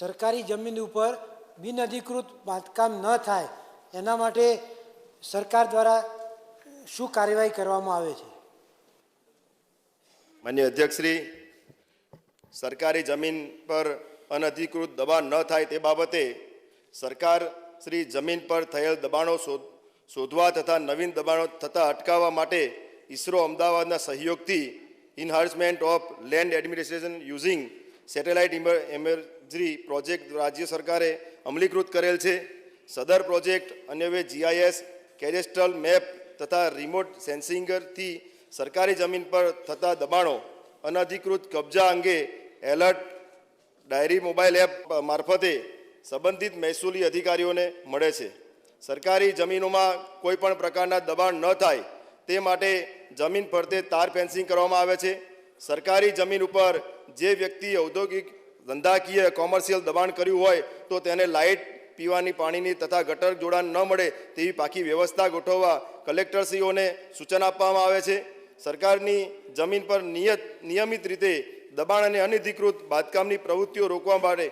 સરકારી જમીન ઉપર બિનઅધિકૃત બાંધકામ ન થાય એના માટે સરકાર દ્વારા શું કાર્યવાહી કરવામાં આવે છે? માનનીય અધ્યક્ષશ્રી, સરકારી જમીન પર અનધિકૃત દબાણ ન થાય તે બાબતે સરકાર શ્રી જમીન પર થયેલ દબાણો શોધવા તથા નવીન દબાણો થતાં અટકાવવા માટે ઇસરો અમદાવાદના સહયોગથી enhancement of land administration using satellite imagery project રાજ્ય સરકારે અમલીકૃત કરેલ છે. સદર પ્રોજેક્ટ અન્વયે GIS, કેડેસ્ટ્રલ મેપ તથા રિમોટ સેન્સિંગથી સરકારી જમીન પર થતા દબાણો, અનધિકૃત કબજા અંગે એલર્ટ ડાયરી મોબાઈલ એપ મારફતે સંબંધિત મહેસૂલી અધિકારીઓને મળે છે. સરકારી જમીનોમાં કોઈપણ પ્રકારના દબાણ ન થાય તે માટે જમીન ફરતે તાર ફેન્સિંગ કરવામાં આવે છે. સરકારી જમીન ઉપર જે વ્યક્તિએ ઔદ્યોગિક, ધંધાકીય, કોમર્શિયલ દબાણ કર્યું હોય તો તેને લાઇટ, પીવાની પાણીની તથા ગટર જોડાણ ન મળે તેવી પાકી વ્યવસ્થા ગોઠવવા કલેક્ટરશ્રીઓને સૂચન આપવામાં આવે છે. સરકારની જમીન પર નિયમિત રીતે દબાણ અને અનધિકૃત બાંધકામની પ્રવૃત્તિઓ રોકવા માટે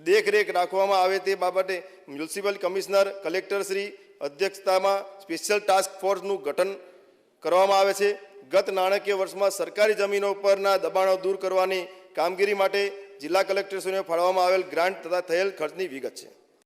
દેખરેખ રાખવામાં આવે તે બાબતે મ્યુનિસિપલ કમિશનર, કલેક્ટરશ્રી અધ્યક્ષતામાં સ્પેશિયલ ટાસ્ક ફોર્સનું ગઠન કરવામાં આવે છે. ગત નાણાકીય વર્ષમાં સરકારી જમીનો પરના દબાણો દૂર કરવાની કામગીરી માટે જિલ્લા કલેક્ટરશ્રીને ફાળવવામાં આવેલ ગ્રાન્ટ તથા થયેલ ખર્ચની વિગત છે.